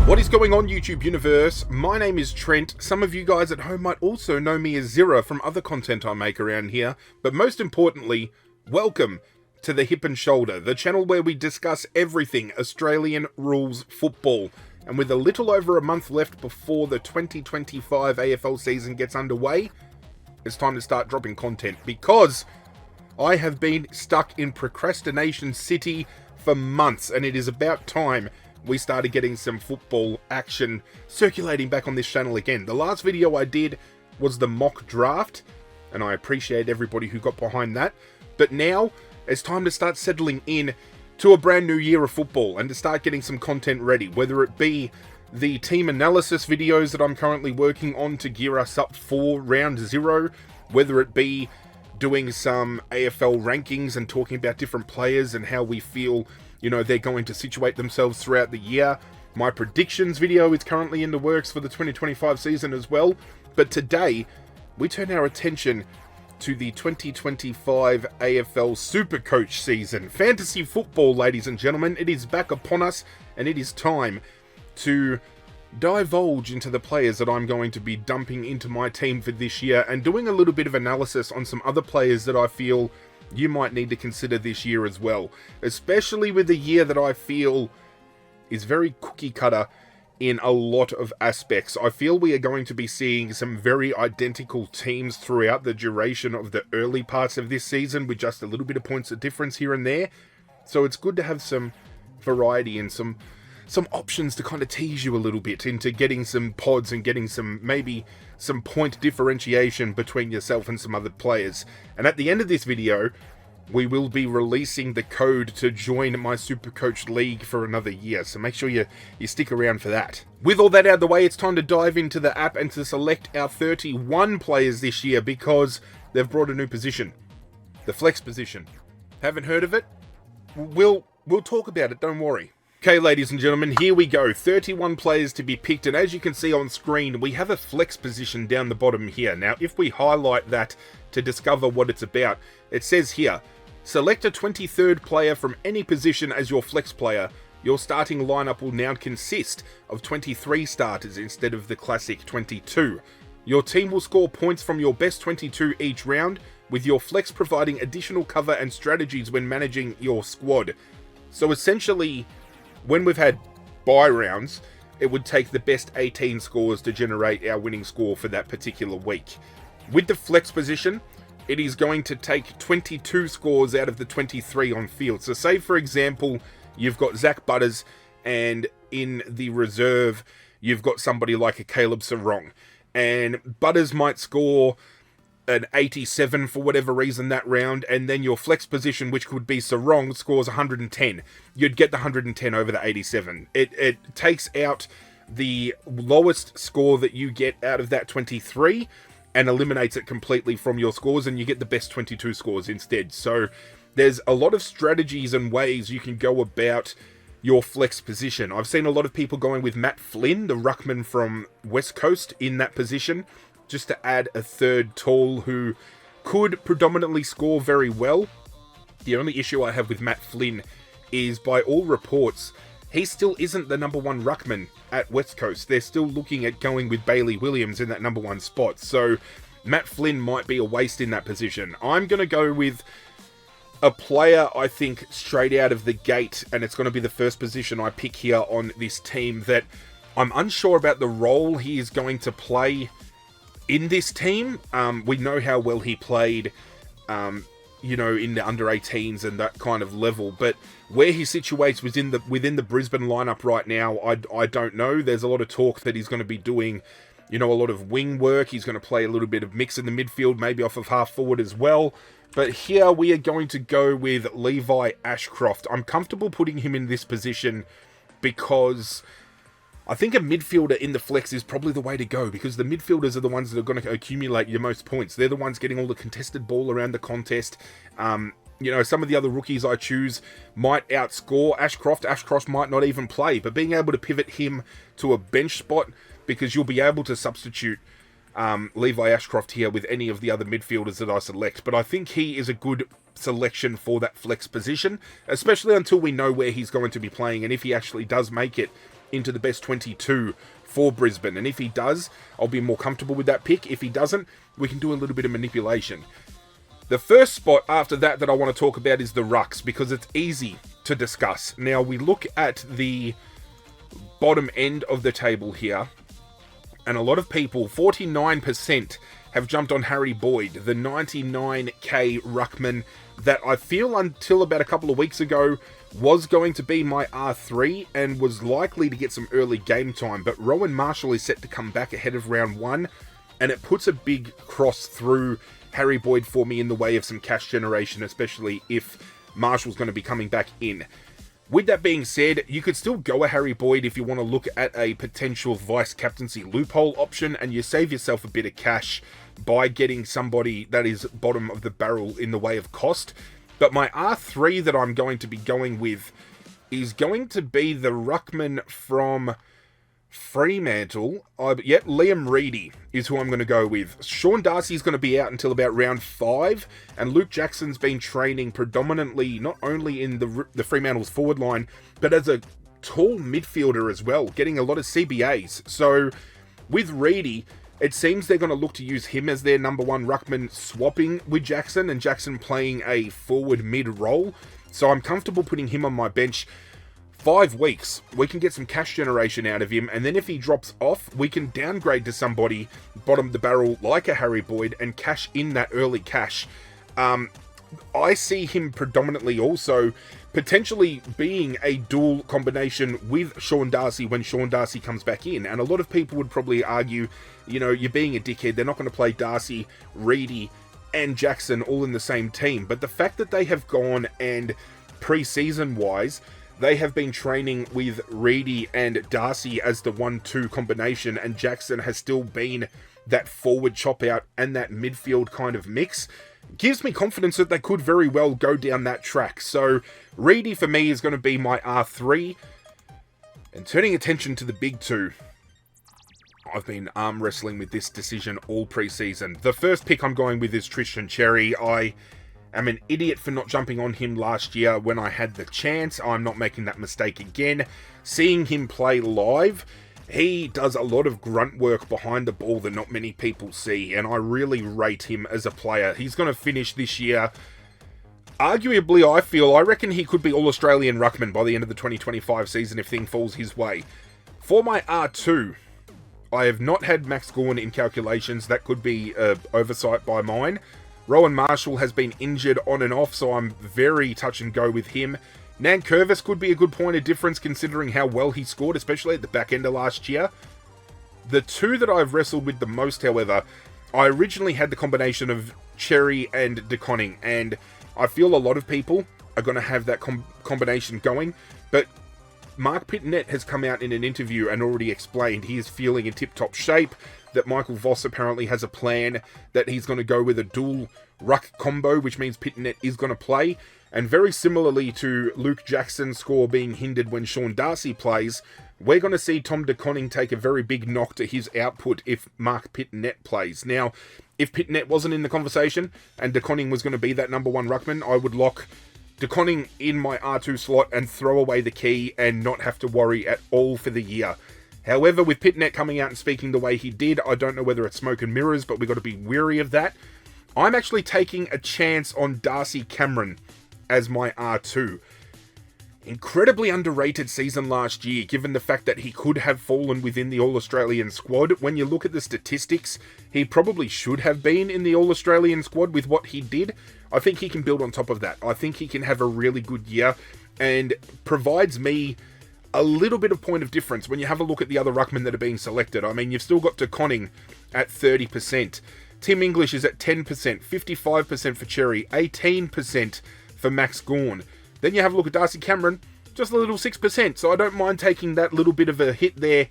What is going on, YouTube universe? My name is Trent. Some of you guys at home might also know me as Zirra from other content I make around here, but most importantly, welcome to the Hip and Shoulder, the channel where we discuss everything Australian rules football. And with a little over a month left before the 2025 AFL season gets underway, it's time to start dropping content because I have been stuck in procrastination city for months, and it is about time we started getting some football action circulating back on this channel again. The last video I did was the mock draft, and I appreciate everybody who got behind that. But now it's time to start settling in to a brand new year of football and to start getting some content ready, whether it be the team analysis videos that I'm currently working on to gear us up for round 0, whether it be doing some AFL rankings and talking about different players and how we feel, you know, they're going to situate themselves throughout the year. My predictions video is currently in the works for the 2025 season as well. But today, we turn our attention to the 2025 AFL SuperCoach season. Fantasy football, ladies and gentlemen, it is back upon us, and it is time to divulge into the players that I'm going to be dumping into my team for this year and doing a little bit of analysis on some other players that I feel you might need to consider this year as well, especially with a year that I feel is very cookie cutter in a lot of aspects. I feel we are going to be seeing some very identical teams throughout the duration of the early parts of this season with just a little bit of points of difference here and there. So it's good to have some variety and some options to kind of tease you a little bit into getting some pods and getting maybe some point differentiation between yourself and some other players. And at the end of this video, we will be releasing the code to join my SuperCoach League for another year, so make sure you stick around for that. With all that out of the way, it's time to dive into the app and to select our 31 players this year because they've brought a new position, the flex position. Haven't heard of it? We'll talk about it, don't worry. Okay, ladies and gentlemen, here we go. 31 players to be picked, and as you can see on screen, we have a flex position down the bottom here. Now, if we highlight that to discover what it's about, it says here, select a 23rd player from any position as your flex player. Your starting lineup will now consist of 23 starters instead of the classic 22. Your team will score points from your best 22 each round, with your flex providing additional cover and strategies when managing your squad. So essentially, when we've had bye rounds, it would take the best 18 scores to generate our winning score for that particular week. With the flex position, it is going to take 22 scores out of the 23 on field. So say, for example, you've got Zach Butters, and in the reserve, you've got somebody like a Caleb Sarong. And Butters might score an 87 for whatever reason that round, and then your flex position, which could be Sarong, scores 110. You'd get the 110 over the 87. It takes out the lowest score that you get out of that 23 and eliminates it completely from your scores, and you get the best 22 scores instead. So there's a lot of strategies and ways you can go about your flex position. I've seen a lot of people going with Matt Flynn, the ruckman from West Coast, in that position, just to add a third tall who could predominantly score very well. The only issue I have with Matt Flynn is, by all reports, he still isn't the number 1 ruckman at West Coast. They're still looking at going with Bailey Williams in that number 1 spot. So Matt Flynn might be a waste in that position. I'm going to go with a player, I think, straight out of the gate, and it's going to be the first position I pick here on this team that I'm unsure about the role he is going to play in this team. We know how well he played, you know, in the under 18s and that kind of level, but where he situates within the Brisbane lineup right now, I don't know. There's a lot of talk that he's going to be doing, you know, a lot of wing work. He's going to play a little bit of mix in the midfield, maybe off of half forward as well. But here we are going to go with Levi Ashcroft. I'm comfortable putting him in this position because I think a midfielder in the flex is probably the way to go, because the midfielders are the ones that are going to accumulate your most points. They're the ones getting all the contested ball around the contest. You know, some of the other rookies I choose might outscore Ashcroft. Ashcroft might not even play, but being able to pivot him to a bench spot, because you'll be able to substitute Levi Ashcroft here with any of the other midfielders that I select. But I think he is a good selection for that flex position, especially until we know where he's going to be playing, and if he actually does make it into the best 22 for Brisbane. And if he does, I'll be more comfortable with that pick. If he doesn't, we can do a little bit of manipulation. The first spot after that I want to talk about is the rucks, because it's easy to discuss. Now, we look at the bottom end of the table here, and a lot of people, 49%, have jumped on Harry Boyd, the 99k ruckman that I feel until about a couple of weeks ago was going to be my R3 and was likely to get some early game time. But Rowan Marshall is set to come back ahead of round 1, and it puts a big cross through Harry Boyd for me in the way of some cash generation, especially if Marshall's going to be coming back in. With that being said, you could still go a Harry Boyd if you want to look at a potential vice-captaincy loophole option, and you save yourself a bit of cash by getting somebody that is bottom of the barrel in the way of cost. But my R3 that I'm going to be going with is going to be the ruckman from Fremantle. Liam Reedy is who I'm going to go with. Sean Darcy's going to be out until about round 5, and Luke Jackson's been training predominantly not only in the Fremantle's forward line, but as a tall midfielder as well, getting a lot of CBAs. So with Reedy, it seems they're going to look to use him as their number 1 ruckman, swapping with Jackson, and Jackson playing a forward mid role. So I'm comfortable putting him on my bench. 5 weeks, we can get some cash generation out of him, and then if he drops off, we can downgrade to somebody bottom of the barrel like a Harry Boyd and cash in that early cash. I see him predominantly also potentially being a dual combination with Sean Darcy when Sean Darcy comes back in. And a lot of people would probably argue, you know, you're being a dickhead. They're not going to play Darcy, Reedy, and Jackson all in the same team. But the fact that they have gone and pre-season wise, they have been training with Reedy and Darcy as the 1-2 combination, and Jackson has still been that forward chop out and that midfield kind of mix, gives me confidence that they could very well go down that track. So Reedy for me is going to be my R3. And turning attention to the big 2, I've been arm wrestling with this decision all pre-season. The first pick I'm going with is Tristan Cherry. I am an idiot for not jumping on him last year when I had the chance. I'm not making that mistake again. Seeing him play live, he does a lot of grunt work behind the ball that not many people see, and I really rate him as a player. He's going to finish this year, arguably, I reckon he could be All-Australian ruckman by the end of the 2025 season if things falls his way. For my R2, I have not had Max Gawn in calculations. That could be oversight by mine. Rowan Marshall has been injured on and off, so I'm very touch and go with him. Nankervis could be a good point of difference considering how well he scored, especially at the back end of last year. The 2 that I've wrestled with the most, however, I originally had the combination of Cherry and De Koning, and I feel a lot of people are going to have that combination going, but Mark Pittonet has come out in an interview and already explained he is feeling in tip-top shape, that Michael Voss apparently has a plan that he's going to go with a dual ruck combo, which means Pittonet is going to play. And very similarly to Luke Jackson's score being hindered when Sean Darcy plays, we're going to see Tom De Koning take a very big knock to his output if Mark Pittonet plays. Now, if Pittonet wasn't in the conversation and De Koning was going to be that number 1 ruckman, I would lock De Koning in my R2 slot and throw away the key and not have to worry at all for the year. However, with Pittonet coming out and speaking the way he did, I don't know whether it's smoke and mirrors, but we've got to be wary of that. I'm actually taking a chance on Darcy Cameron as my R2. Incredibly underrated season last year, given the fact that he could have fallen within the All-Australian squad. When you look at the statistics, he probably should have been in the All-Australian squad with what he did. I think he can build on top of that. I think he can have a really good year and provides me a little bit of point of difference when you have a look at the other ruckmen that are being selected. I mean, you've still got De Koning at 30%. Tim English is at 10%, 55% for Cherry, 18% for Max Gawn. Then you have a look at Darcy Cameron, just a little 6%. So I don't mind taking that little bit of a hit there,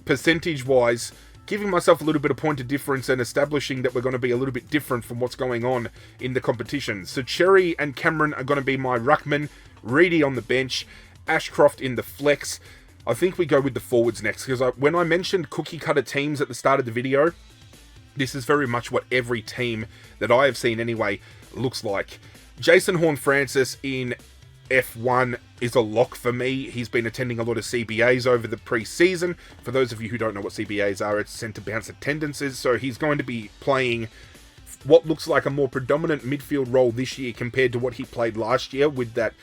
percentage-wise, giving myself a little bit of point of difference and establishing that we're going to be a little bit different from what's going on in the competition. So Cherry and Cameron are going to be my ruckman, Reedy on the bench, Ashcroft in the flex. I think we go with the forwards next, because when I mentioned cookie cutter teams at the start of the video, this is very much what every team that I have seen anyway looks like. Jason Horne-Francis in F1 is a lock for me. He's been attending a lot of CBAs over the pre-season. For those of you who don't know what CBAs are, it's centre bounce attendances. So he's going to be playing what looks like a more predominant midfield role this year compared to what he played last year, with that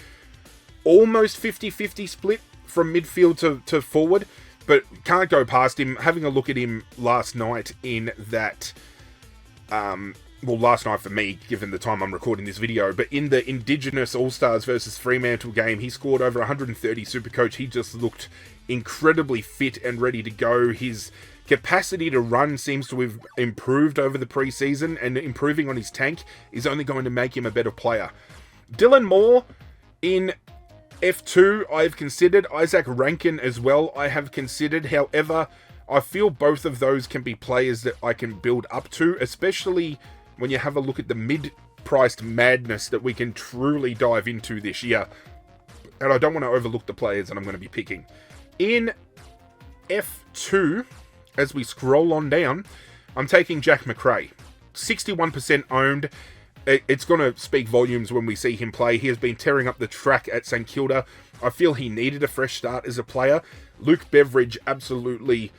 almost 50-50 split from midfield to forward. But can't go past him. Having a look at him last night in that... well, last night for me, given the time I'm recording this video, but in the Indigenous All-Stars versus Fremantle game, he scored over 130 Supercoach. He just looked incredibly fit and ready to go. His capacity to run seems to have improved over the preseason, and improving on his tank is only going to make him a better player. Dylan Moore in F2, I've considered. Isaac Rankin as well, I have considered. However, I feel both of those can be players that I can build up to, especially when you have a look at the mid-priced madness that we can truly dive into this year. And I don't want to overlook the players that I'm going to be picking. In F2, as we scroll on down, I'm taking Jack Macrae. 61% owned. It's going to speak volumes when we see him play. He has been tearing up the track at St Kilda. I feel he needed a fresh start as a player. Luke Beveridge absolutely...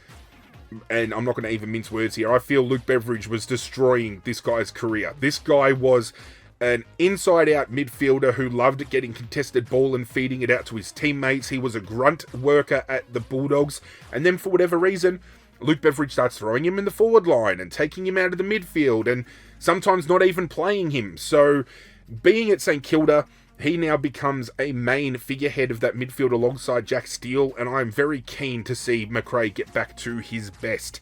and I'm not going to even mince words here, I feel Luke Beveridge was destroying this guy's career. This guy was an inside-out midfielder who loved getting contested ball and feeding it out to his teammates. He was a grunt worker at the Bulldogs, and then for whatever reason, Luke Beveridge starts throwing him in the forward line and taking him out of the midfield, and sometimes not even playing him. So, being at St Kilda, he now becomes a main figurehead of that midfield alongside Jack Steele, and I'm very keen to see Macrae get back to his best.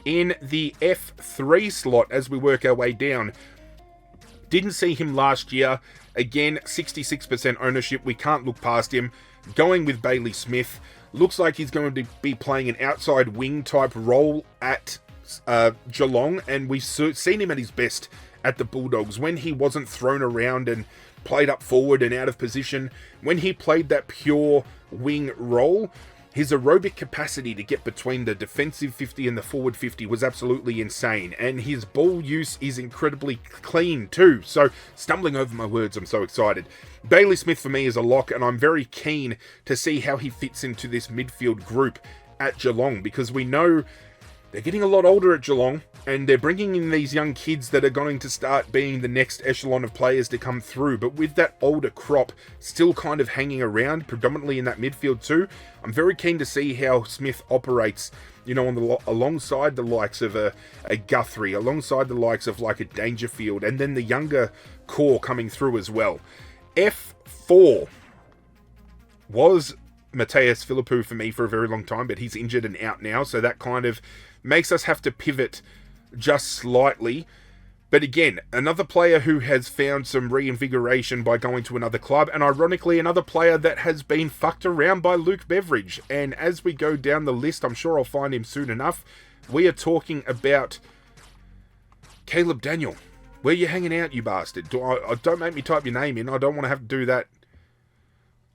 In the F3 slot, as we work our way down, didn't see him last year. Again, 66% ownership. We can't look past him. Going with Bailey Smith. Looks like he's going to be playing an outside wing type role at Geelong, and we've seen him at his best at the Bulldogs when he wasn't thrown around and played up forward and out of position. When he played that pure wing role, his aerobic capacity to get between the defensive 50 and the forward 50 was absolutely insane, and his ball use is incredibly clean too. So, stumbling over my words, I'm so excited. Bailey Smith for me is a lock, and I'm very keen to see how he fits into this midfield group at Geelong, because we know they're getting a lot older at Geelong, and they're bringing in these young kids that are going to start being the next echelon of players to come through. But with that older crop still kind of hanging around, predominantly in that midfield too, I'm very keen to see how Smith operates, you know, alongside the likes of a Guthrie, alongside the likes of like a Dangerfield, and then the younger core coming through as well. F4 was Mateus Philippou for me for a very long time, but he's injured and out now, so that kind of makes us have to pivot just slightly. But again, another player who has found some reinvigoration by going to another club, and ironically another player that has been fucked around by Luke Beveridge. And as we go down the list, I'm sure I'll find him soon enough, we are talking about Caleb Daniel. Where you hanging out, you bastard? Don't make me type your name in. I don't want to have to do that.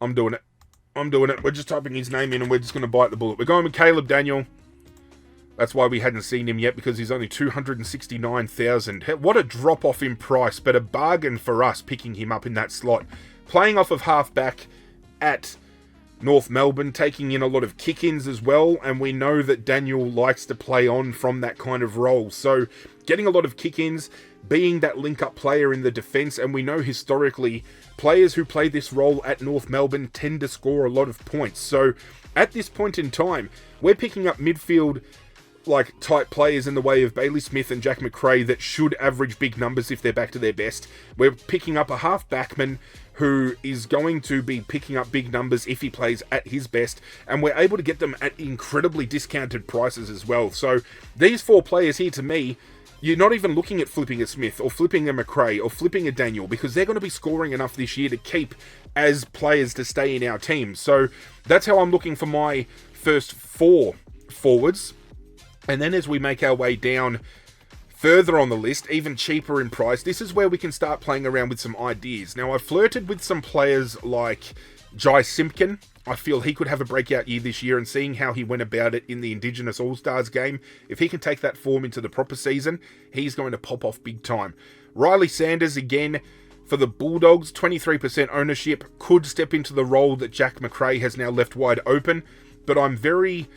I'm doing it. We're just typing his name in and we're just going to bite the bullet. We're going with Caleb Daniel. That's why we hadn't seen him yet, because he's only 269,000. What a drop-off in price, but a bargain for us picking him up in that slot. Playing off of half-back at North Melbourne, taking in a lot of kick-ins as well, and we know that Daniel likes to play on from that kind of role. So, getting a lot of kick-ins, being that link-up player in the defence, and we know historically, players who play this role at North Melbourne tend to score a lot of points. So, at this point in time, we're picking up midfield type players in the way of Bailey Smith and Jack Macrae that should average big numbers if they're back to their best. We're picking up a half-backman who is going to be picking up big numbers if he plays at his best, and we're able to get them at incredibly discounted prices as well. So these four players here, to me, you're not even looking at flipping a Smith or flipping a Macrae or flipping a Daniel, because they're going to be scoring enough this year to keep as players to stay in our team. So that's how I'm looking for my first four forwards. And then as we make our way down further on the list, even cheaper in price, this is where we can start playing around with some ideas. Now, I've flirted with some players like Jai Simpkin. I feel he could have a breakout year this year, and seeing how he went about it in the Indigenous All-Stars game, if he can take that form into the proper season, he's going to pop off big time. Riley Sanders, again, For the Bulldogs, 23% ownership, could step into the role that Jack McRae has now left wide open, but I'm very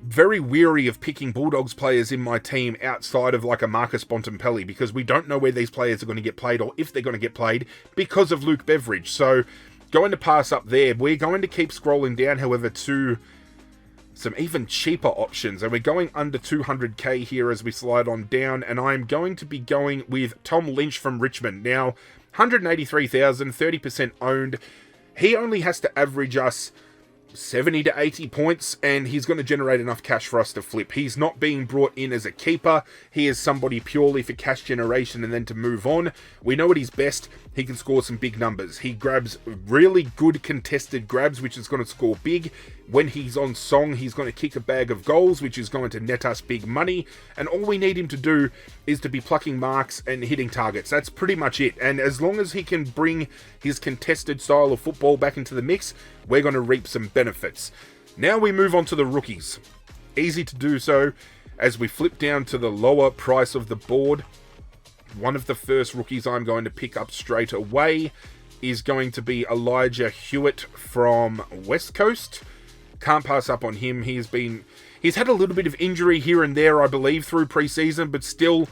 weary of picking Bulldogs players in my team outside of like a Marcus Bontempelli, because we don't know where these players are going to get played or if they're going to get played because of Luke Beveridge. So going to pass up there. We're going to keep scrolling down, however, to some even cheaper options, and we're going under 200k here as we slide on down, and I'm going to be going with Tom Lynch from Richmond. Now, 183,000, 30% owned. He only has to average us 70 to 80 points, and he's going to generate enough cash for us to flip. He's not being brought in as a keeper. He is somebody purely for cash generation and then to move on. We know at his best, he can score some big numbers. He grabs really good contested grabs, which is going to score big. When he's on song, he's going to kick a bag of goals, which is going to net us big money. And all we need him to do is to be plucking marks and hitting targets. That's pretty much it. And as long as he can bring his contested style of football back into the mix, we're going to reap some benefits. Now we move on to the rookies. Easy to do so as we flip down to the lower price of the board. One of the first rookies I'm going to pick up straight away is going to be Elijah Hewitt from West Coast. Can't pass up on him. He's had a little bit of injury here and there, I believe, through preseason, but still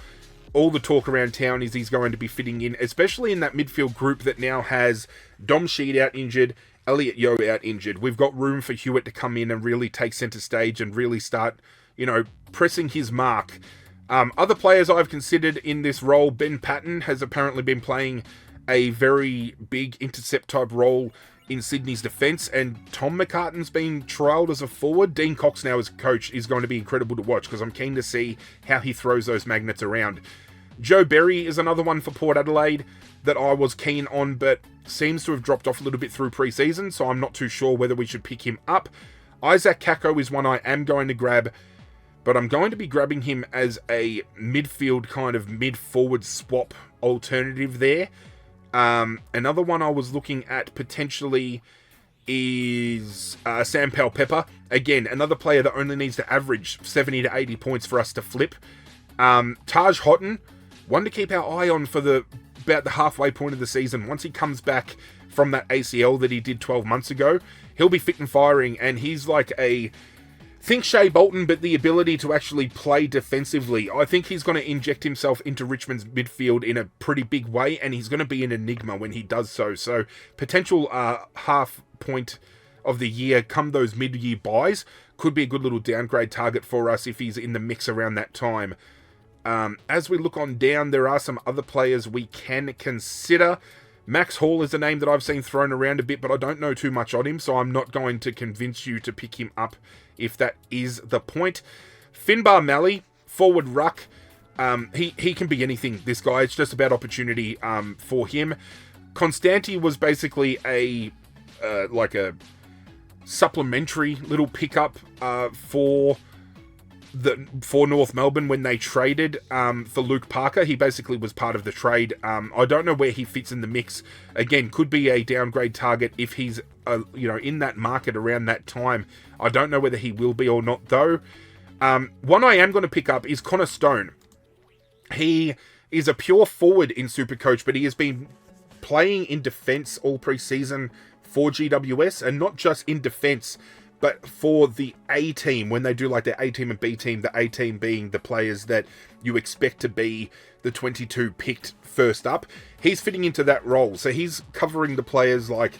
all the talk around town is he's going to be fitting in, especially in that midfield group that now has Dom Sheed out injured, Elliot Yeo out injured. We've got room for Hewitt to come in and really take centre stage and really start, pressing his mark. Other players I've considered in this role, Ben Patton has apparently been playing a very big intercept type role in Sydney's defence, and Tom McCartan's been trialled as a forward. Dean Cox now as a coach is going to be incredible to watch because I'm keen to see how he throws those magnets around. Joe Berry is another one for Port Adelaide that I was keen on, but seems to have dropped off a little bit through pre-season, so I'm not too sure whether we should pick him up. Isaac Kako is one I am going to grab, but I'm going to be grabbing him as a midfield kind of mid-forward swap alternative there. Another one I was looking at potentially is Sam Powell-Pepper. Again, another player that only needs to average 70 to 80 points for us to flip. Taj Houghton, one to keep our eye on for about the halfway point of the season. Once he comes back from that ACL that he did 12 months ago, he'll be fit and firing, and he's like think Shea Bolton, but the ability to actually play defensively. I think he's going to inject himself into Richmond's midfield in a pretty big way, and he's going to be an enigma when he does so. So potential half point of the year come those mid-year buys could be a good little downgrade target for us if he's in the mix around that time. As we look on down, there are some other players we can consider. Max Hall is a name that I've seen thrown around a bit, but I don't know too much on him, so I'm not going to convince you to pick him up if that is the point. Finbar Malley, forward ruck. He can be anything, this guy. It's just about opportunity for him. Constanti was basically a supplementary little pickup for North Melbourne when they traded for Luke Parker. He basically was part of the trade. I don't know where he fits in the mix. Again, could be a downgrade target if he's in that market around that time. I don't know whether he will be or not, though. One I am going to pick up is Connor Stone. He is a pure forward in SuperCoach, but he has been playing in defence all pre-season for GWS, and not just in defence, but for the A team, when they do like their A team and B team, the A team being the players that you expect to be the 22 picked first up, he's fitting into that role. So he's covering the players like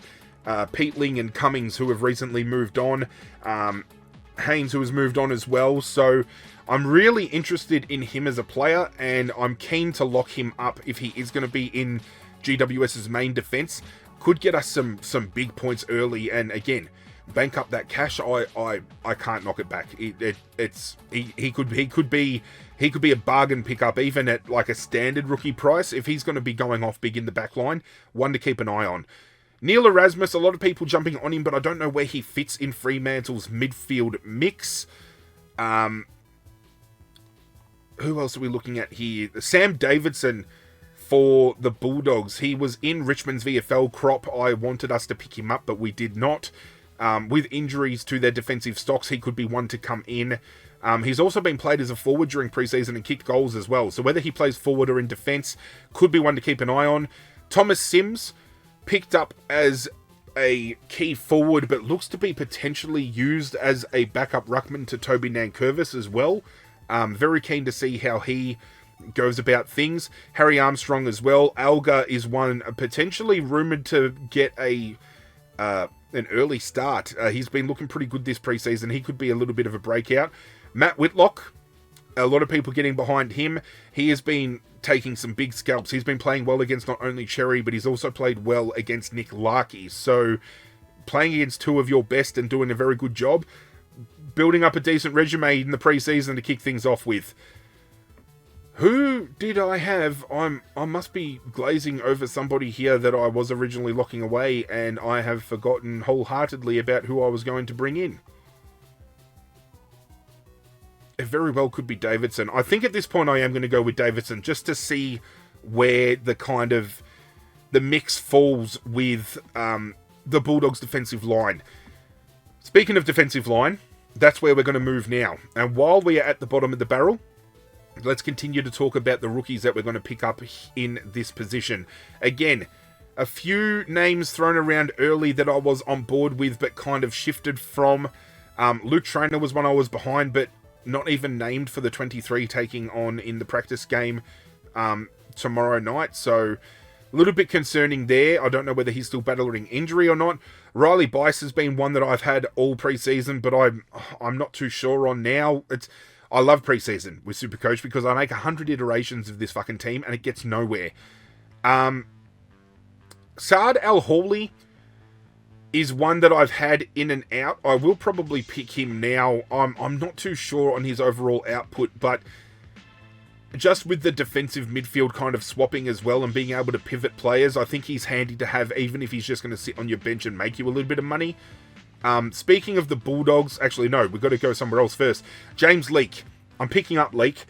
Peatling and Cummings, who have recently moved on, Haynes, who has moved on as well. So I'm really interested in him as a player, and I'm keen to lock him up if he is going to be in GWS's main defence. Could get us some big points early, and again, bank up that cash. I can't knock it back. He could be a bargain pickup even at like a standard rookie price if he's going to be going off big in the back line. One to keep an eye on. Neil Erasmus, a lot of people jumping on him, but I don't know where he fits in Fremantle's midfield mix. Who else are we looking at here? Sam Davidson for the Bulldogs. He was in Richmond's VFL crop. I wanted us to pick him up, but we did not. With injuries to their defensive stocks, he could be one to come in. He's also been played as a forward during preseason and kicked goals as well. So whether he plays forward or in defence, could be one to keep an eye on. Thomas Sims picked up as a key forward, but looks to be potentially used as a backup ruckman to Toby Nankervis as well. Very keen to see how he goes about things. Harry Armstrong as well. Alga is one potentially rumoured to get an early start. He's been looking pretty good this preseason. He could be a little bit of a breakout. Matt Whitlock, a lot of people getting behind him. He has been taking some big scalps. He's been playing well against not only Cherry, but he's also played well against Nick Larkey. So playing against two of your best and doing a very good job, building up a decent resume in the preseason to kick things off with. Who did I have? I must be glazing over somebody here that I was originally locking away, and I have forgotten wholeheartedly about who I was going to bring in. It very well could be Davidson. I think at this point I am going to go with Davidson just to see where the mix falls with the Bulldogs' defensive line. Speaking of defensive line, that's where we're going to move now. And while we are at the bottom of the barrel, let's continue to talk about the rookies that we're going to pick up in this position. Again, a few names thrown around early that I was on board with but kind of shifted from. Luke Traynor was one I was behind, but not even named for the 23 taking on in the practice game tomorrow night. So a little bit concerning there. I don't know whether he's still battling injury or not. Riley Bice has been one that I've had all preseason, but I'm not too sure on now. I love preseason with SuperCoach because I make 100 iterations of this fucking team and it gets nowhere. Saad Al-Hawley is one that I've had in and out. I will probably pick him now. I'm not too sure on his overall output, but just with the defensive midfield kind of swapping as well and being able to pivot players, I think he's handy to have even if he's just going to sit on your bench and make you a little bit of money. Speaking of the Bulldogs, actually no, we've got to go somewhere else first. James Leake. I'm picking up Leake.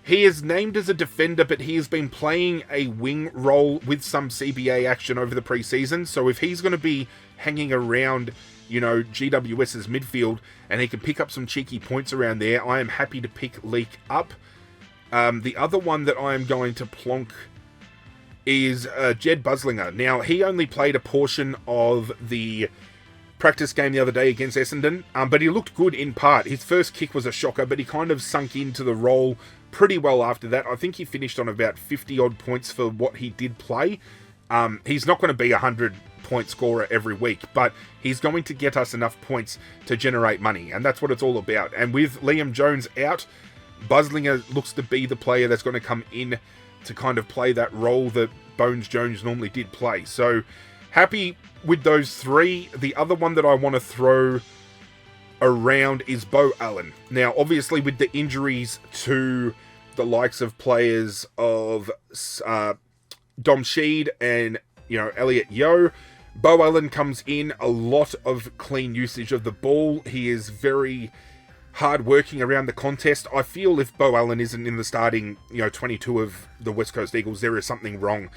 He is named as a defender, but he has been playing a wing role with some CBA action over the preseason. So if he's going to be hanging around, GWS's midfield and he can pick up some cheeky points around there, I am happy to pick Leake up. The other one that I am going to plonk is Jed Buslinger. Now, he only played a portion of the practice game the other day against Essendon, but he looked good in part. His first kick was a shocker, but he kind of sunk into the role pretty well after that. I think he finished on about 50-odd points for what he did play. He's not going to be a 100-point scorer every week, but he's going to get us enough points to generate money, and that's what it's all about. And with Liam Jones out, Buslinger looks to be the player that's going to come in to kind of play that role that Bones Jones normally did play. So, happy with those three. The other one that I want to throw around is Beau Allen. Now, obviously, with the injuries to the likes of players of Dom Sheed and, Elliot Yeo, Beau Allen comes in a lot of clean usage of the ball. He is very hard working around the contest. I feel if Beau Allen isn't in the starting, 22 of the West Coast Eagles, there is something wrong.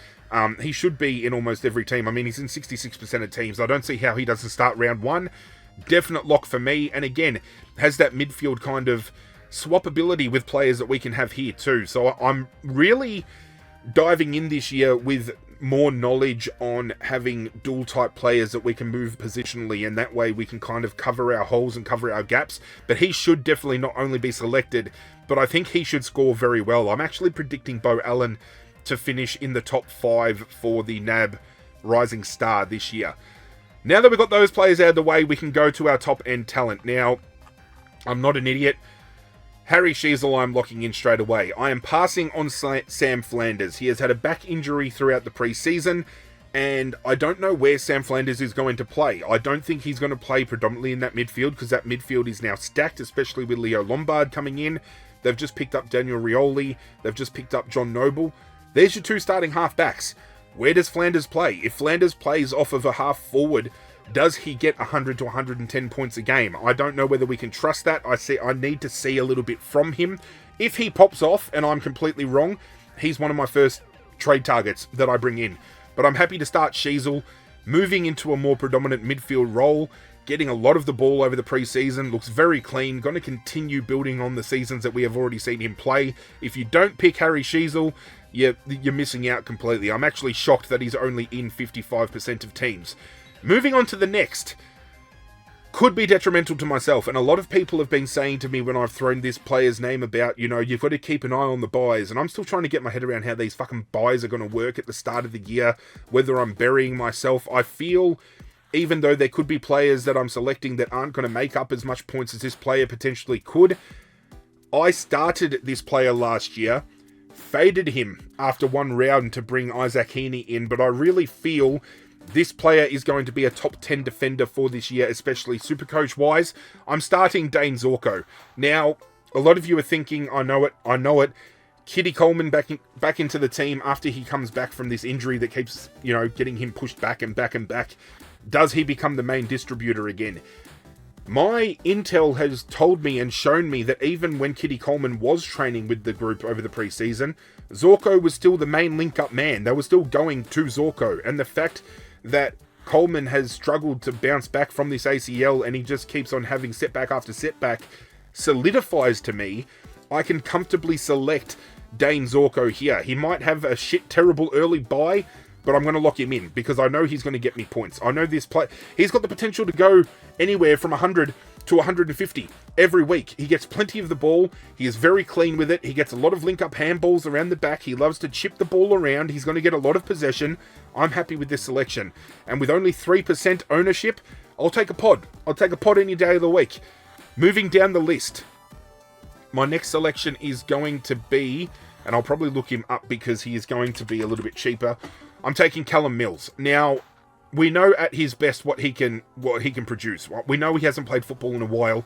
He should be in almost every team. I mean, he's in 66% of teams. I don't see how he doesn't start round one. Definite lock for me. And again, has that midfield kind of swappability with players that we can have here too. So I'm really diving in this year with more knowledge on having dual type players that we can move positionally, and that way we can kind of cover our holes and cover our gaps. But he should definitely not only be selected, but I think he should score very well. I'm actually predicting Beau Allen to finish in the top 5 for the NAB Rising Star this year. Now that we've got those players out of the way, we can go to our top end talent. Now, I'm not an idiot. Harry Sheezel I'm locking in straight away. I am passing on Sam Flanders. He has had a back injury throughout the preseason, and I don't know where Sam Flanders is going to play. I don't think he's going to play predominantly in that midfield, because that midfield is now stacked, especially with Leo Lombard coming in. They've just picked up Daniel Rioli. They've just picked up John Noble. There's your 2 starting half-backs. Where does Flanders play? If Flanders plays off of a half-forward, does he get 100 to 110 points a game? I don't know whether we can trust that. I need to see a little bit from him. If he pops off and I'm completely wrong, he's one of my first trade targets that I bring in. But I'm happy to start Sheezel, moving into a more predominant midfield role, getting a lot of the ball over the preseason, looks very clean, going to continue building on the seasons that we have already seen him play. If you don't pick Harry Sheezel, you're missing out completely. I'm actually shocked that he's only in 55% of teams. Moving on to the next. Could be detrimental to myself, and a lot of people have been saying to me when I've thrown this player's name about, you've got to keep an eye on the buys, and I'm still trying to get my head around how these fucking buys are going to work at the start of the year, whether I'm burying myself. I feel, even though there could be players that I'm selecting that aren't going to make up as much points as this player potentially could, I started this player last year, faded him after one round to bring Isaac Heaney in, but I really feel this player is going to be a top 10 defender for this year, especially Supercoach-wise. I'm starting Dane Zorko. Now, a lot of you are thinking, I know it. Kitty Coleman back into the team after he comes back from this injury that keeps, getting him pushed back and back and back. Does he become the main distributor again? My intel has told me and shown me that even when Kitty Coleman was training with the group over the preseason, Zorko was still the main link-up man. They were still going to Zorko. And the fact that Coleman has struggled to bounce back from this ACL and he just keeps on having setback after setback solidifies to me I can comfortably select Dane Zorko here. He might have a terrible early buy, but I'm going to lock him in because I know he's going to get me points. I know this play. He's got the potential to go anywhere from 100 to 150 every week. He gets plenty of the ball. He is very clean with it. He gets a lot of link-up handballs around the back. He loves to chip the ball around. He's going to get a lot of possession. I'm happy with this selection. And with only 3% ownership, I'll take a pod. I'll take a pod any day of the week. Moving down the list, my next selection is going to be, and I'll probably look him up because he is going to be a little bit cheaper. I'm taking Callum Mills. Now, we know at his best what he can produce. We know he hasn't played football in a while,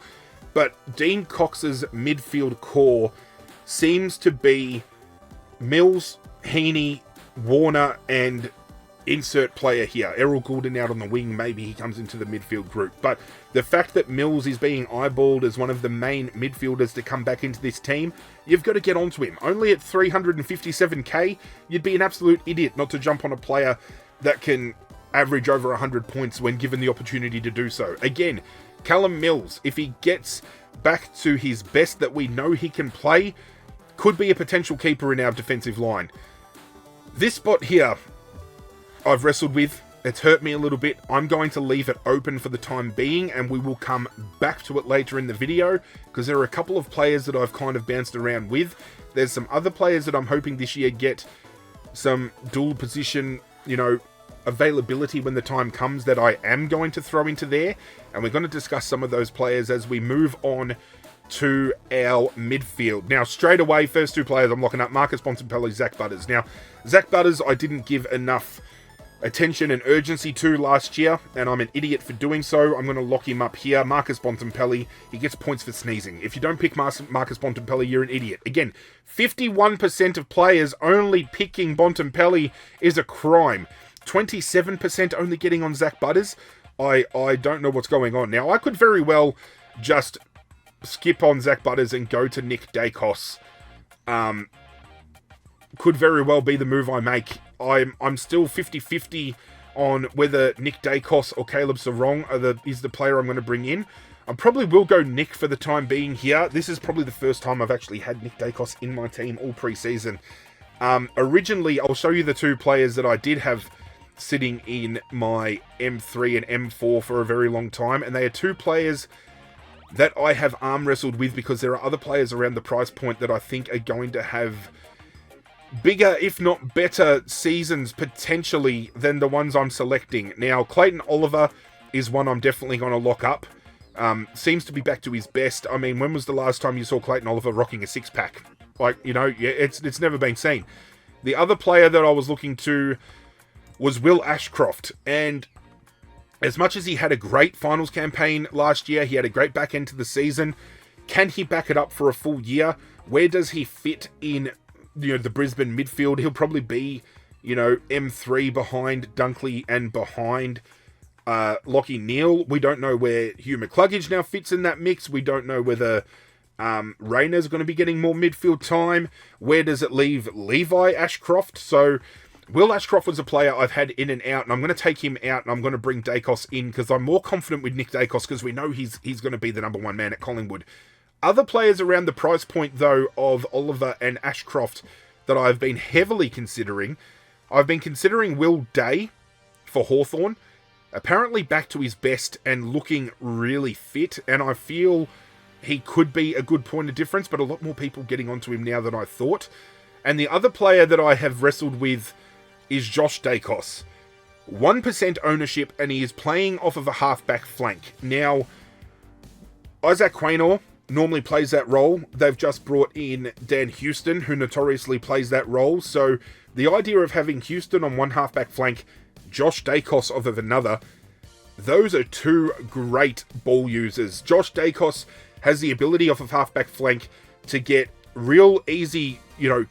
but Dean Cox's midfield core seems to be Mills, Heaney, Warner, and insert player here. Errol Goulden out on the wing, maybe he comes into the midfield group. But the fact that Mills is being eyeballed as one of the main midfielders to come back into this team, you've got to get onto him. Only at 357k, you'd be an absolute idiot not to jump on a player that can average over 100 points when given the opportunity to do so. Again, Callum Mills, if he gets back to his best that we know he can play, could be a potential keeper in our defensive line. This spot here, I've wrestled with. It's hurt me a little bit. I'm going to leave it open for the time being, and we will come back to it later in the video, because there are a couple of players that I've kind of bounced around with. There's some other players that I'm hoping this year get some dual position, availability when the time comes that I am going to throw into there, and we're going to discuss some of those players as we move on to our midfield. Now, straight away, first two players I'm locking up, Marcus Bontempelli, Zach Butters. Now, Zach Butters, I didn't give enough attention and urgency to last year, and I'm an idiot for doing so. I'm going to lock him up here. Marcus Bontempelli, he gets points for sneezing. If you don't pick Marcus Bontempelli, you're an idiot. Again, 51% of players only picking Bontempelli is a crime. 27% only getting on Zach Butters. I don't know what's going on. Now, I could very well just skip on Zach Butters and go to Nick Dacos. Could very well be the move I make. I'm still 50-50 on whether Nick Dacos or Caleb Sarong is the player I'm going to bring in. I probably will go Nick for the time being here. This is probably the first time I've actually had Nick Dacos in my team all preseason. Originally, I'll show you the two players that I did have sitting in my M3 and M4 for a very long time, and they are two players that I have arm wrestled with because there are other players around the price point that I think are going to have bigger, if not better, seasons potentially than the ones I'm selecting. Now, Clayton Oliver is one I'm definitely going to lock up. Seems to be back to his best. I mean, when was the last time you saw Clayton Oliver rocking a six-pack? It's never been seen. The other player that I was looking to was Will Ashcroft, and as much as he had a great finals campaign last year, he had a great back end to the season. Can he back it up for a full year? Where does he fit in the Brisbane midfield? He'll probably be, M3 behind Dunkley and behind Lachie Neale. We don't know where Hugh McCluggage now fits in that mix. We don't know whether Rayner's going to be getting more midfield time. Where does it leave Levi Ashcroft? So Will Ashcroft was a player I've had in and out, and I'm going to take him out, and I'm going to bring Dacos in because I'm more confident with Nick Dacos because we know he's going to be the number one man at Collingwood. Other players around the price point, though, of Oliver and Ashcroft that I've been heavily considering. I've been considering Will Day for Hawthorn. Apparently back to his best and looking really fit, and I feel he could be a good point of difference, but a lot more people getting onto him now than I thought. And the other player that I have wrestled with is Josh Dacos. 1% ownership, and he is playing off of a halfback flank. Now, Isaac Quaynor normally plays that role. They've just brought in Dan Houston, who notoriously plays that role. So the idea of having Houston on one halfback flank, Josh Dacos off of another, those are two great ball users. Josh Dacos has the ability off of halfback flank to get real easy,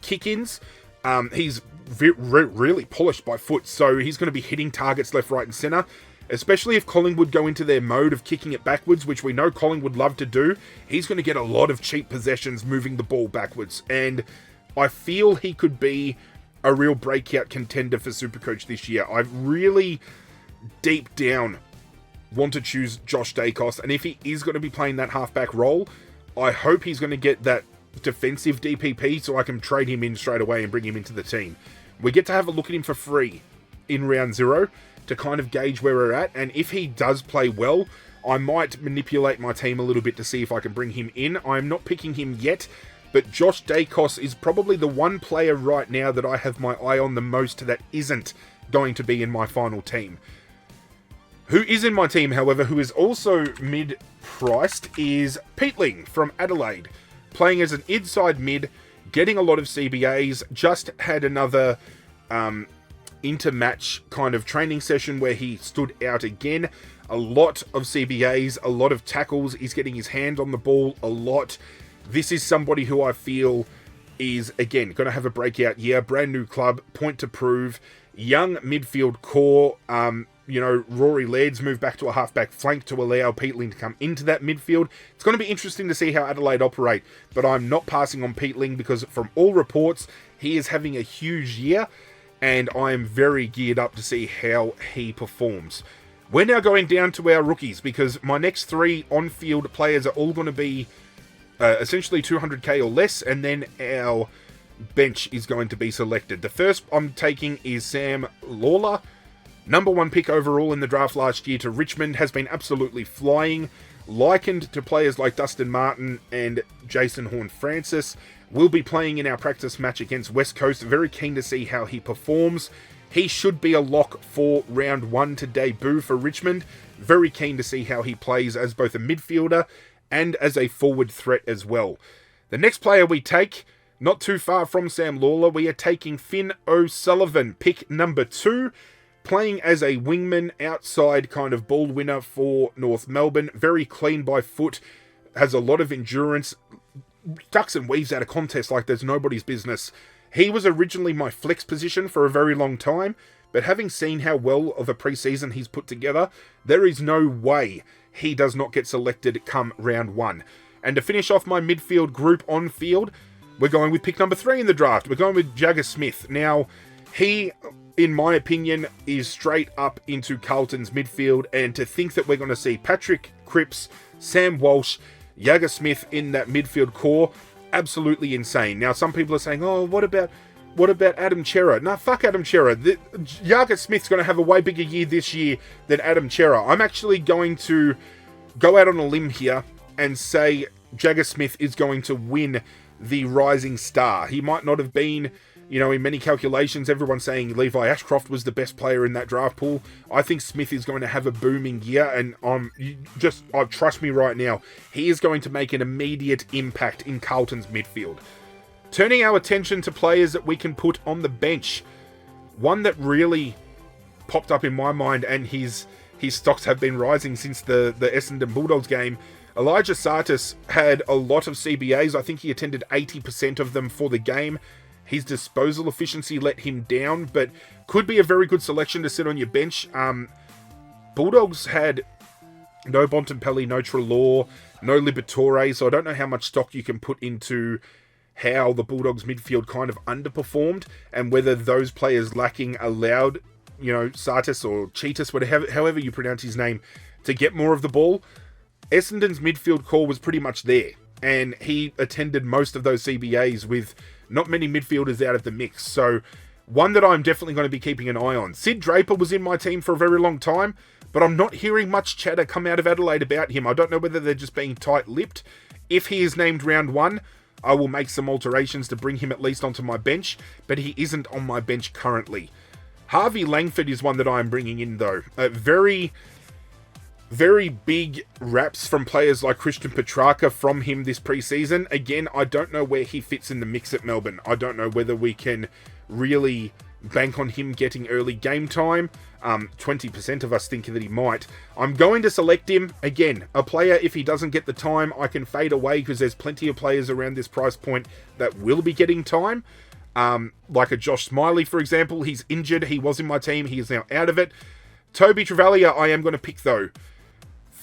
kick-ins. He's really polished by foot, so he's going to be hitting targets left, right, and centre. Especially if Collingwood go into their mode of kicking it backwards, which we know Collingwood love to do. He's going to get a lot of cheap possessions moving the ball backwards. And I feel he could be a real breakout contender for Supercoach this year. I really, deep down, want to choose Josh Dacos. And if he is going to be playing that halfback role, I hope he's going to get that defensive DPP so I can trade him in straight away and bring him into the team. We get to have a look at him for free in round 0 to kind of gauge where we're at, and if he does play well, I might manipulate my team a little bit to see if I can bring him in. I'm not picking him yet, but Josh Dacos is probably the one player right now that I have my eye on the most that isn't going to be in my final team. Who is in my team, however, who is also mid-priced, is Peatling from Adelaide, playing as an inside mid, getting a lot of CBAs, just had another intermatch kind of training session where he stood out again. A lot of CBAs, a lot of tackles. He's getting his hand on the ball a lot. This is somebody who I feel is, again, going to have a breakout year. Brand new club, point to prove. Young midfield core. Rory Laird's moved back to a halfback flank to allow Peatling to come into that midfield. It's going to be interesting to see how Adelaide operate, but I'm not passing on Peatling because from all reports, he is having a huge year, and I am very geared up to see how he performs. We're now going down to our rookies because my next 3 on-field players are all going to be essentially 200k or less, and then our bench is going to be selected. The first I'm taking is Sam Lawler. Number 1 pick overall in the draft last year to Richmond, has been absolutely flying. Likened to players like Dustin Martin and Jason Horne-Francis. Will be playing in our practice match against West Coast. Very keen to see how he performs. He should be a lock for round 1 to debut for Richmond. Very keen to see how he plays as both a midfielder and as a forward threat as well. The next player we take, not too far from Sam Lawler, we are taking Finn O'Sullivan, pick number 2. Playing as a wingman, outside kind of ball winner for North Melbourne. Very clean by foot, has a lot of endurance, ducks and weaves out of contest like there's nobody's business. He was originally my flex position for a very long time, but having seen how well of a preseason he's put together, there is no way he does not get selected come round 1. And to finish off my midfield group on field, we're going with pick number 3 in the draft. We're going with Jagger Smith. Now, he, in my opinion, is straight up into Carlton's midfield, and to think that we're going to see Patrick Cripps, Sam Walsh, Jagger Smith in that midfield core, absolutely insane. Now, some people are saying, oh, what about Adam Chera? No, fuck Adam Chera. Jagger Smith's going to have a way bigger year this year than Adam Chera. I'm actually going to go out on a limb here and say Jagger Smith is going to win the Rising Star. He might not have been, in many calculations, everyone's saying Levi Ashcroft was the best player in that draft pool. I think Smith is going to have a booming year, and trust me right now, he is going to make an immediate impact in Carlton's midfield. Turning our attention to players that we can put on the bench, one that really popped up in my mind, and his stocks have been rising since the Essendon Bulldogs game. Elijah Sartis had a lot of CBAs. I think he attended 80% of them for the game. His disposal efficiency let him down, but could be a very good selection to sit on your bench. Bulldogs had no Bontempelli, no Treloar, no Liberatore, so I don't know how much stock you can put into how the Bulldogs midfield kind of underperformed, and whether those players lacking allowed, Sartis or Cheetus, however you pronounce his name, to get more of the ball. Essendon's midfield core was pretty much there, and he attended most of those CBAs with not many midfielders out of the mix. So one that I'm definitely going to be keeping an eye on. Sid Draper was in my team for a very long time, but I'm not hearing much chatter come out of Adelaide about him. I don't know whether they're just being tight-lipped. If he is named round 1, I will make some alterations to bring him at least onto my bench, but he isn't on my bench currently. Harvey Langford is one that I'm bringing in, though. Very big raps from players like Christian Petrarca from him this preseason. Again, I don't know where he fits in the mix at Melbourne. I don't know whether we can really bank on him getting early game time. 20% of us think that he might. I'm going to select him. Again, a player, if he doesn't get the time, I can fade away because there's plenty of players around this price point that will be getting time. Like a Josh Smiley, for example. He's injured. He was in my team. He is now out of it. Toby Travalia, I am going to pick, though.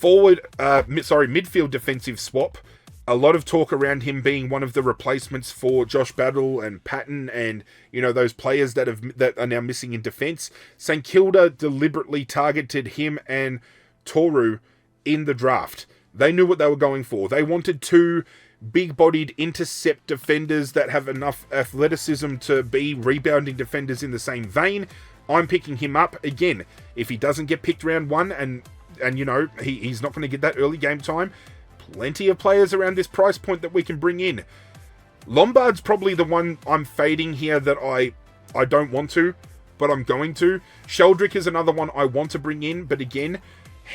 Midfield defensive swap. A lot of talk around him being one of the replacements for Josh Battle and Patton and, those players that are now missing in defence. St Kilda deliberately targeted him and Toru in the draft. They knew what they were going for. They wanted 2 big-bodied intercept defenders that have enough athleticism to be rebounding defenders in the same vein. I'm picking him up. Again, if he doesn't get picked round 1 and he's not going to get that early game time, plenty of players around this price point that we can bring in. Lombard's probably the one I'm fading here that I don't want to, but I'm going to. Sheldrick is another one I want to bring in, but again,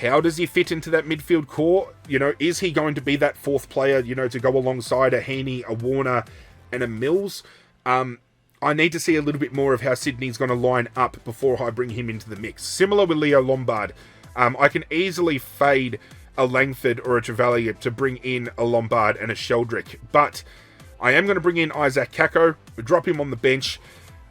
how does he fit into that midfield core? Is he going to be that 4th player, to go alongside a Heaney, a Warner, and a Mills? I need to see a little bit more of how Sydney's going to line up before I bring him into the mix. Similar with Leo Lombard. I can easily fade a Langford or a Travalia to bring in a Lombard and a Sheldrick, but I am going to bring in Isaac Kako, drop him on the bench.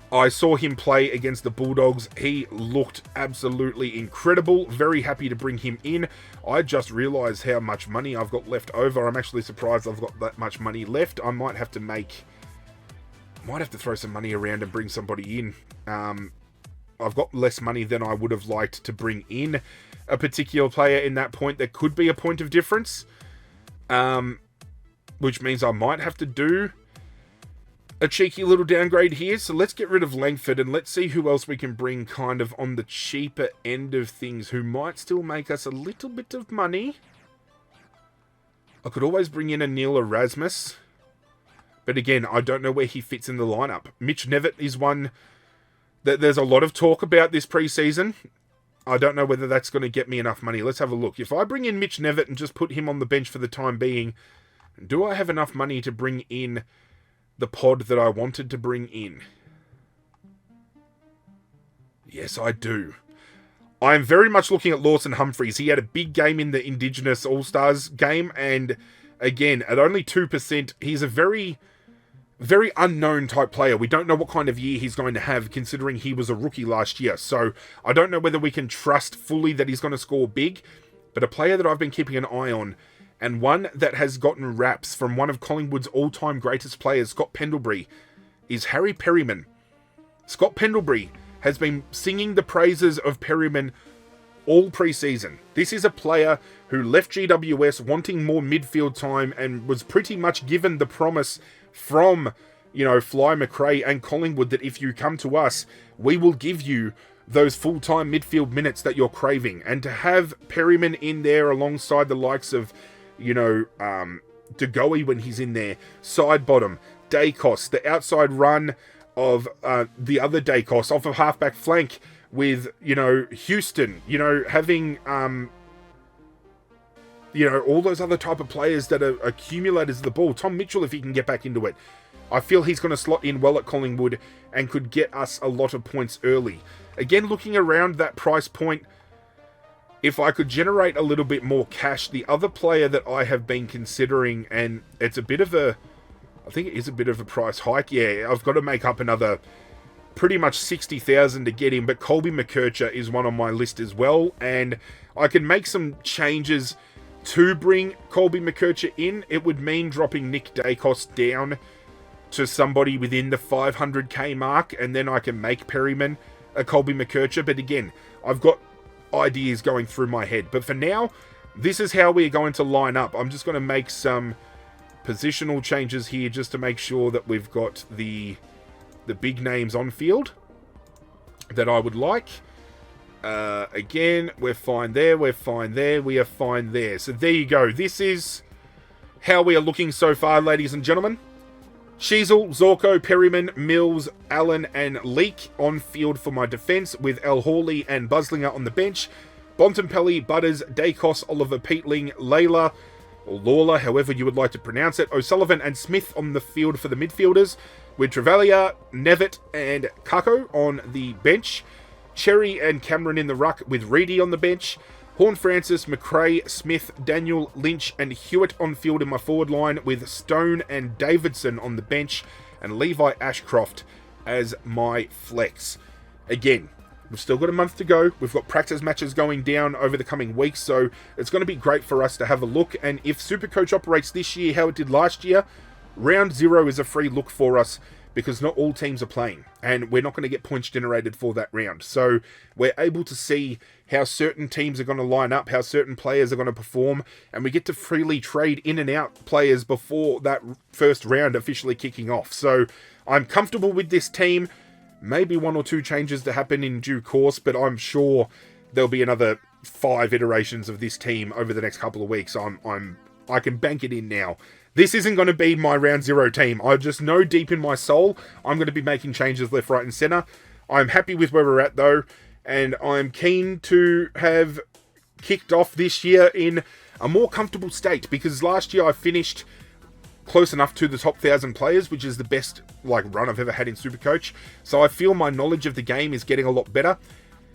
I saw him play against the Bulldogs. He looked absolutely incredible. Very happy to bring him in. I just realised how much money I've got left over. I'm actually surprised I've got that much money left. I might have to throw some money around and bring somebody in. I've got less money than I would have liked to bring in a particular player in that point. There could be a point of difference, which means I might have to do a cheeky little downgrade here. So let's get rid of Langford and let's see who else we can bring kind of on the cheaper end of things who might still make us a little bit of money. I could always bring in a Neil Erasmus, but again, I don't know where he fits in the lineup. Mitch Nevitt is one that there's a lot of talk about this preseason. I don't know whether that's going to get me enough money. Let's have a look. If I bring in Mitch Nevitt and just put him on the bench for the time being, do I have enough money to bring in the pod that I wanted to bring in? Yes, I do. I'm very much looking at Lawson Humphreys. He had a big game in the Indigenous All-Stars game, and again, at only 2%, he's a very unknown type player. We don't know what kind of year he's going to have, considering he was a rookie last year. So I don't know whether we can trust fully that he's going to score big, but a player that I've been keeping an eye on, and one that has gotten raps from one of Collingwood's all-time greatest players, Scott Pendlebury, is Harry Perryman. Scott Pendlebury has been singing the praises of Perryman all preseason. This is a player who left GWS wanting more midfield time and was pretty much given the promise from, Fly McRae and Collingwood that if you come to us, we will give you those full-time midfield minutes that you're craving. And to have Perryman in there alongside the likes of, DeGoey when he's in there, side bottom, Dacos, the outside run of the other Dacos off of halfback flank with, Houston, having... all those other type of players that are accumulators of the ball. Tom Mitchell, if he can get back into it. I feel he's going to slot in well at Collingwood and could get us a lot of points early. Again, looking around that price point, if I could generate a little bit more cash, the other player that I have been considering, and it's I think it is a bit of a price hike. Yeah, I've got to make up another pretty much 60,000 to get him, but Colby McKercher is one on my list as well, and I can make some changes to bring Colby McKercher in. It would mean dropping Nick Dacos down to somebody within the 500k mark, and then I can make Perryman a Colby McKercher. But again, I've got ideas going through my head. But for now, this is how we're going to line up. I'm just going to make some positional changes here just to make sure that we've got the big names on field that I would like. Again, we're fine there, we're fine there, we are fine there. So there you go. This is how we are looking so far, ladies and gentlemen. Sheasel, Zorko, Perryman, Mills, Allen, and Leake on field for my defence, with El Hawley and Buslinger on the bench. Bontempelli, Butters, Dacos, Oliver, Peatling, Layla, or Lawler, however you would like to pronounce it, O'Sullivan and Smith on the field for the midfielders, with Travalia, Nevitt, and Kako on the bench. Cherry and Cameron in the ruck, with Reedy on the bench. Horn Francis, McRae, Smith, Daniel, Lynch, and Hewitt on field in my forward line, with Stone and Davidson on the bench, and Levi Ashcroft as my flex. Again, we've still got a month to go. We've got practice matches going down over the coming weeks, so it's going to be great for us to have a look. And if SuperCoach operates this year how it did last year, round 0 is a free look for us, because not all teams are playing, and we're not going to get points generated for that round. So we're able to see how certain teams are going to line up, how certain players are going to perform, and we get to freely trade in and out players before that first round officially kicking off. So I'm comfortable with this team. Maybe 1 or 2 changes to happen in due course, but I'm sure there'll be another 5 iterations of this team over the next couple of weeks. I can bank it in now. This isn't going to be my round 0 team. I just know deep in my soul I'm going to be making changes left, right, and centre. I'm happy with where we're at, though, and I'm keen to have kicked off this year in a more comfortable state, because last year I finished close enough to the top 1,000 players, which is the best run I've ever had in SuperCoach. So I feel my knowledge of the game is getting a lot better.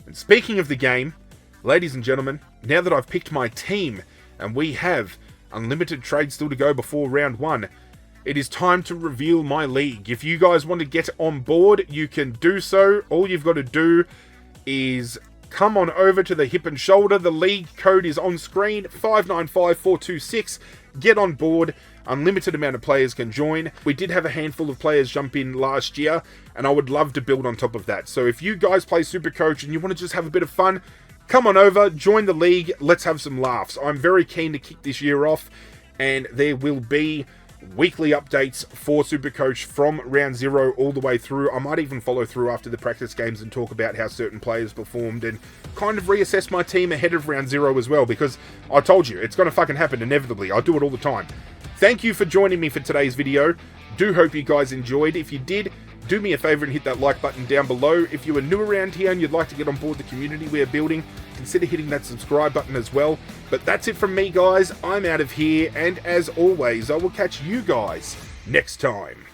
And speaking of the game, ladies and gentlemen, now that I've picked my team and we have unlimited trades still to go before round 1, it is time to reveal my league. If you guys want to get on board, you can do so. All you've got to do is come on over to the Hip and Shoulder. The league code is on screen, 595426. Get on board. Unlimited amount of players can join. We did have a handful of players jump in last year, and I would love to build on top of that. So if you guys play SuperCoach and you want to just have a bit of fun, come on over, join the league, let's have some laughs. I'm very keen to kick this year off, and there will be weekly updates for SuperCoach from round 0 all the way through. I might even follow through after the practice games and talk about how certain players performed and kind of reassess my team ahead of round 0 as well, because I told you, it's going to fucking happen inevitably. I do it all the time. Thank you for joining me for today's video. Do hope you guys enjoyed. If you did, do me a favor and hit that like button down below. If you are new around here and you'd like to get on board the community we're building, consider hitting that subscribe button as well. But that's it from me, guys. I'm out of here, and as always, I will catch you guys next time.